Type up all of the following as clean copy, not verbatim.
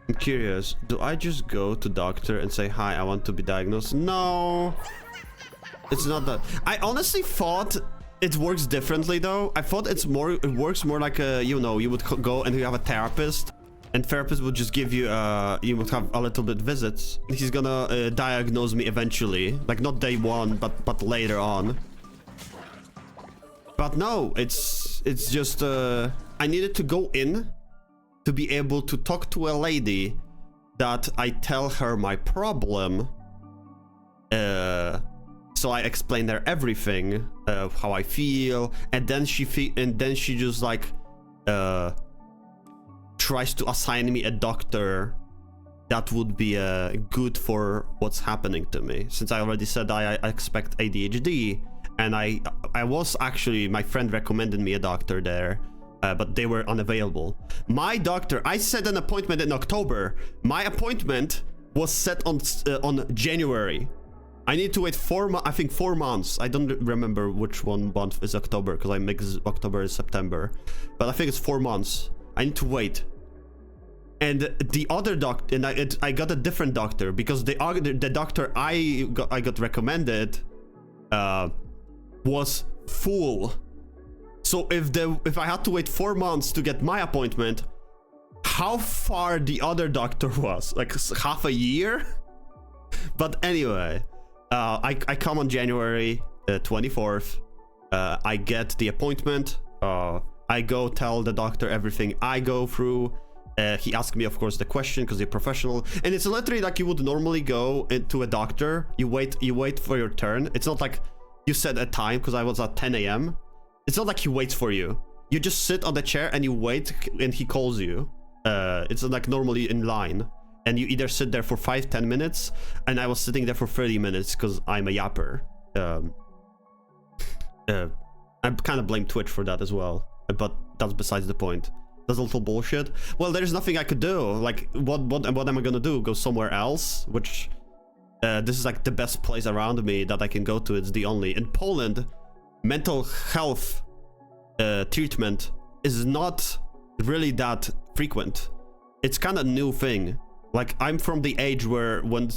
I'm curious. Do I just go to doctor and say, hi, I want to be diagnosed? No. It's not that. I honestly thought it works differently though. I thought it works more like a, you know, you would go and you have a therapist, and therapist would just give you you would have a little bit visits. He's gonna diagnose me eventually, like not day one, but later on. But no, it's just I needed to go in to be able to talk to a lady that I tell her my problem. So I explained her everything, how I feel, and then she just like tries to assign me a doctor that would be good for what's happening to me. Since I already said I expect ADHD, and I was actually, my friend recommended me a doctor there, but they were unavailable. My doctor, I set an appointment in October. My appointment was set on January. I need to wait 4 months. I don't remember which one month is October, because I mix October and September. But I think it's 4 months. I need to wait. And the other doctor, and I got a different doctor, because the doctor I got recommended was full. So if I had to wait 4 months to get my appointment, how far the other doctor was? Like half a year? But anyway. I come on January 24th. I get the appointment. I go tell the doctor everything I go through. He asked me, of course, the question because you're professional, and it's literally like you would normally go into a doctor. You wait for your turn. It's not like you set a time, because I was at 10 a.m. It's not like he waits for you. You just sit on the chair and you wait, and he calls you. It's like normally in line. And you either sit there for 5-10 minutes, and I was sitting there for 30 minutes because I'm a yapper. I kind of blame Twitch for that as well, but that's besides the point. That's a little bullshit. Well, there's nothing I could do. Like, what am I gonna do? Go somewhere else? Which, this is like the best place around me that I can go to. It's the only. In Poland, mental health treatment is not really that frequent. It's kind of a new thing. Like, I'm from the age where when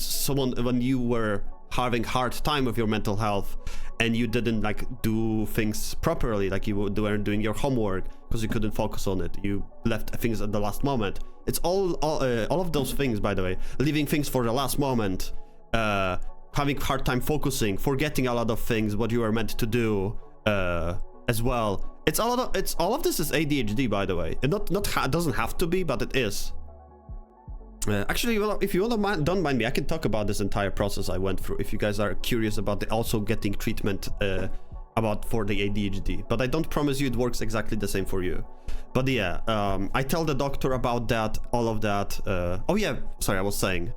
you were having hard time with your mental health and you didn't like do things properly, like you were doing your homework because you couldn't focus on it, you left things at the last moment. It's all of those things, by the way, leaving things for the last moment, having hard time focusing, forgetting a lot of things what you were meant to do, as well. It's all of this is ADHD, by the way. It doesn't have to be, but it is. Actually, well, if you don't mind me, I can talk about this entire process I went through, if you guys are curious about also getting treatment for the ADHD. But I don't promise you it works exactly the same for you. But yeah, I tell the doctor about that, all of that. Oh yeah, sorry, I was saying.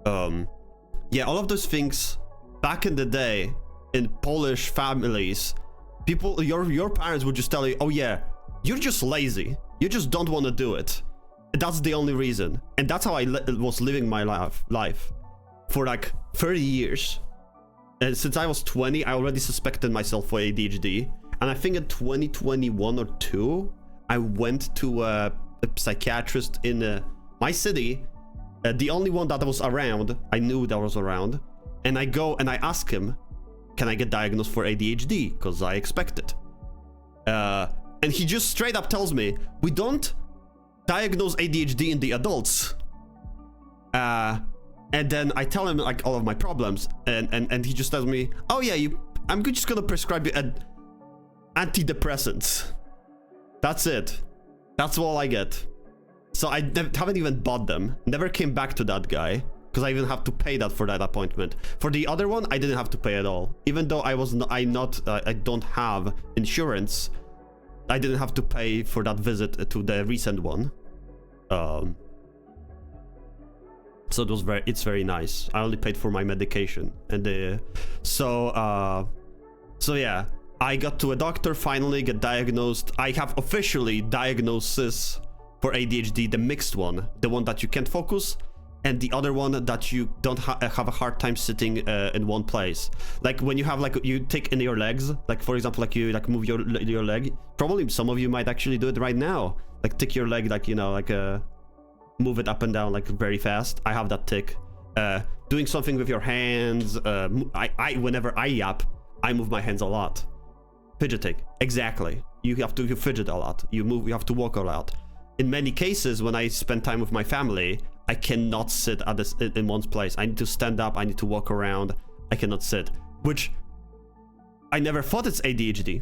Yeah, all of those things back in the day in Polish families, people, your parents would just tell you, oh yeah, you're just lazy. You just don't want to do it. That's the only reason. And that's how I was living my life for like 30 years. And since I was 20, I already suspected myself for ADHD. And I think in 2021 or 2, I went to a psychiatrist in my city. The only one that was around, I knew that was around. And I go and I ask him, can I get diagnosed for ADHD? Because I expect it. And he just straight up tells me, we don't diagnose ADHD in the adults. And then I tell him like all of my problems, and he just tells me, oh yeah, I'm just gonna prescribe you antidepressants. That's it. That's all I get. So I haven't even bought them. Never came back to that guy, because I even have to pay that for that appointment. For the other one, I didn't have to pay at all. Even though I don't have insurance, I didn't have to pay for that visit to the recent one. So it's very nice. I only paid for my medication, and so yeah, I got to a doctor, finally get diagnosed. I have officially diagnosis for ADHD, the mixed one, the one that you can't focus, and the other one that you don't have a hard time sitting in one place. Like when you have like you take in your legs, like for example, like you like move your leg. Probably some of you might actually do it right now. Like take your leg, like, you know, like move it up and down like very fast. I have that tick. Doing something with your hands. Whenever I yap, I move my hands a lot. Fidgeting, exactly. You fidget a lot. You have to walk a lot. In many cases, when I spend time with my family, I cannot sit in one place. I need to stand up. I need to walk around. I cannot sit, which I never thought it's ADHD.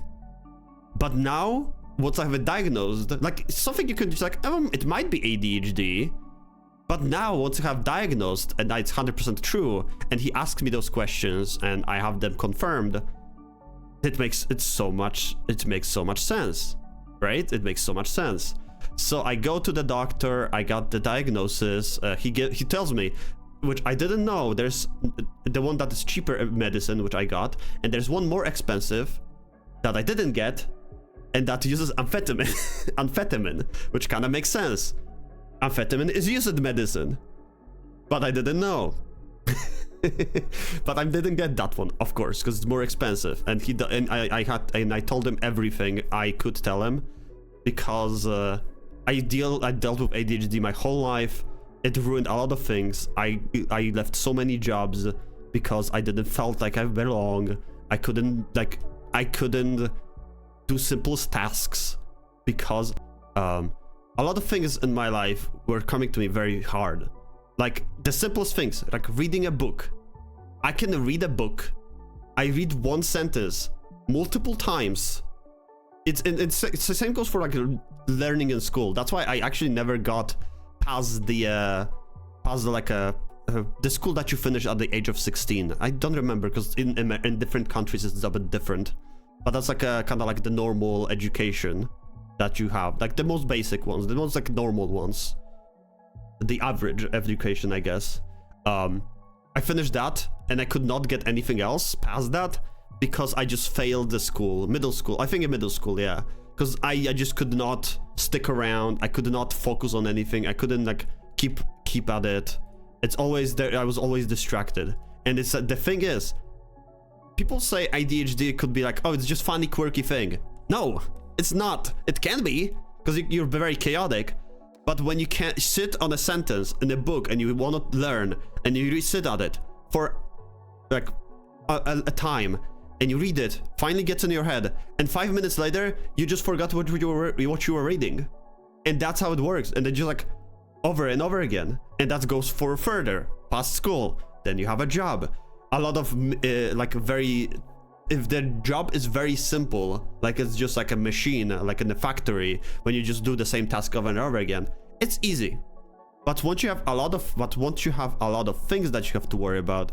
But now, once I have it diagnosed, like something you could just like, it might be ADHD. But now, once you have diagnosed, and it's 100% true, and he asks me those questions, and I have them confirmed, it makes so much sense, right? It makes so much sense. So I go to the doctor, I got the diagnosis, he tells me, which I didn't know, there's the one that is cheaper medicine, which I got, and there's one more expensive that I didn't get, and that uses amphetamine, which kind of makes sense. Amphetamine is used in medicine, but I didn't know. But I didn't get that one, of course, because it's more expensive. And I told him everything I could tell him, because I dealt with ADHD my whole life. It ruined a lot of things. I left so many jobs because I didn't felt like I belong. I couldn't do simplest tasks because a lot of things in my life were coming to me very hard. Like the simplest things, like reading a book. I can read a book. I read one sentence multiple times. It's the same goes for like learning in school. That's why I actually never got past the school that you finish at the age of 16. I don't remember because in different countries it's a bit different. But that's like a kind of like the normal education that you have, like the most basic ones, the most like normal ones, the average education, I guess. I finished that and I could not get anything else past that because I just failed the middle school, yeah, because I just could not stick around. I could not focus on anything. I couldn't like keep at it. It's always there. I was always distracted. And it's the thing is, people say ADHD could be like, oh, it's just funny, quirky thing. No, it's not. It can be, because you're very chaotic. But when you can't sit on a sentence in a book and you want to learn and you sit at it for like a time and you read it, finally gets in your head, and 5 minutes later you just forgot what you were reading, and that's how it works. And then just like over and over again, and that goes for further past school. Then you have a job. A lot of if the job is very simple, like it's just like a machine, like in the factory, when you just do the same task over and over again, it's easy. But once you have a lot of things that you have to worry about,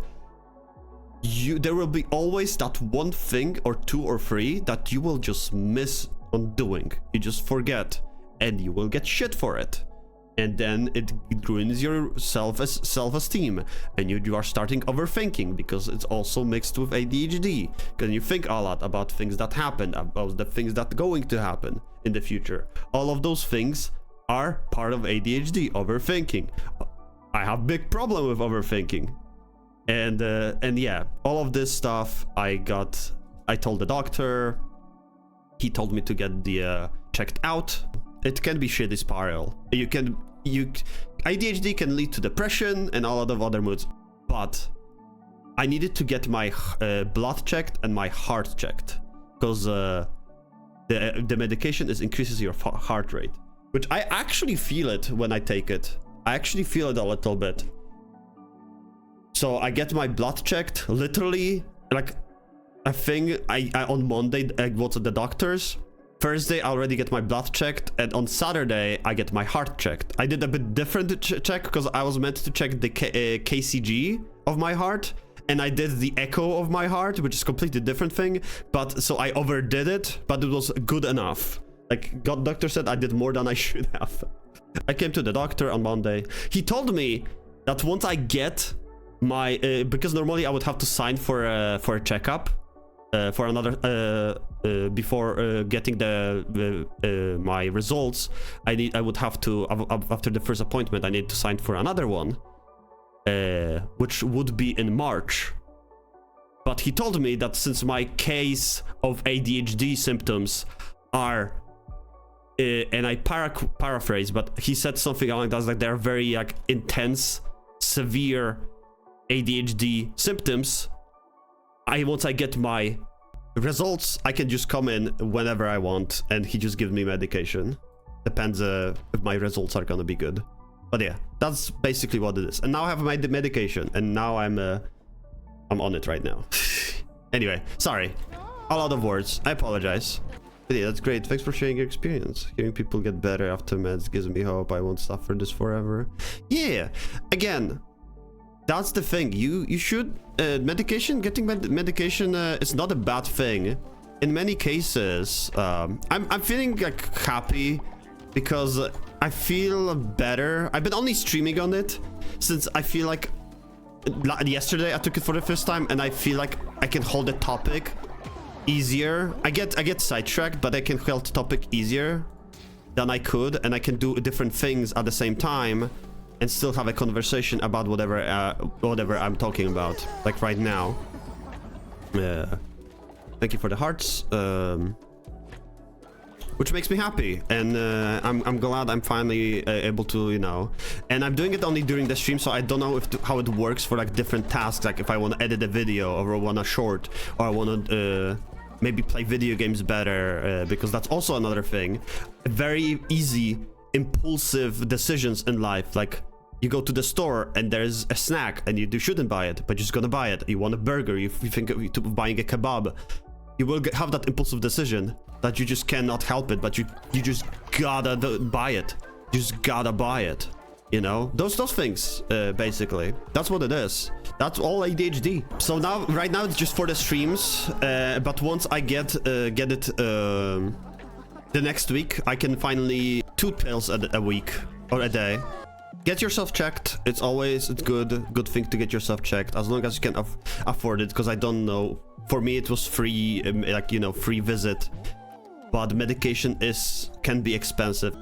there will be always that one thing or two or three that you will just miss on doing. You just forget, and you will get shit for it. And then it ruins your self-esteem, and you are starting overthinking, because it's also mixed with ADHD, because you think a lot about things that happen, about the things that are going to happen in the future. All of those things are part of ADHD, overthinking. I have big problem with overthinking, and yeah, all of this stuff I told the doctor. He told me to get the checked out. It can be shitty spiral. ADHD can lead to depression and a lot of other moods. But I needed to get my blood checked and my heart checked, because the medication increases your heart rate, which I actually feel it when I take it. I actually feel it a little bit. So I get my blood checked, literally, like I think I on Monday I go to the doctor's. Thursday, I already get my blood checked, and on Saturday, I get my heart checked. I did a bit different check, because I was meant to check the KCG of my heart, and I did the echo of my heart, which is a completely different thing. But so I overdid it, but it was good enough. Like, doctor said I did more than I should have. I came to the doctor on Monday. He told me that once I get my, because normally I would have to sign for a checkup. For another before getting my results, I would have to, after the first appointment, I need to sign for another one, which would be in March. But he told me that since my case of ADHD symptoms are and I paraphrase, but he said something along those like they're very like intense, severe ADHD symptoms. Once I get my results, I can just come in whenever I want, and he just gives me medication. Depends if my results are gonna be good. But yeah, that's basically what it is. And now I have my medication, and now I'm on it right now. Anyway, sorry, a lot of words. I apologize. But yeah, that's great. Thanks for sharing your experience. Hearing people get better after meds gives me hope. I won't suffer this forever. Yeah, again, that's the thing. You should medication. Getting medication is not a bad thing. In many cases, I'm feeling like happy because I feel better. I've been only streaming on it since I feel like yesterday I took it for the first time, and I feel like I can hold a topic easier. I get sidetracked, but I can hold the topic easier than I could, and I can do different things at the same time and still have a conversation about whatever I'm talking about, like right now. Thank you for the hearts, which makes me happy, and I'm glad I'm finally able to, you know, and I'm doing it only during the stream, so I don't know how it works for like different tasks, like if I want to edit a video or I want a short, or I want to maybe play video games better, because that's also another thing. Very easy impulsive decisions in life, like you go to the store and there's a snack and you shouldn't buy it, but you're just gonna buy it. You want a burger, you think of buying a kebab, you will have that impulsive decision that you just cannot help it, but you just gotta buy it. You just gotta buy it, you know? Those things, basically. That's what it is. That's all ADHD. So now, right now, it's just for the streams, but once I get it the next week, I can finally 2 pills a week or a day. Get yourself checked. It's good thing to get yourself checked, as long as you can afford it, because I don't know. For me, it was free, like, you know, free visit. But medication can be expensive.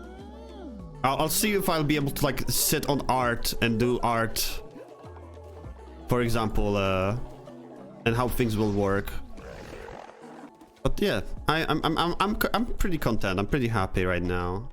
I'll see if I'll be able to like sit on art and do art, for example, and how things will work. But yeah, I'm pretty content. I'm pretty happy right now.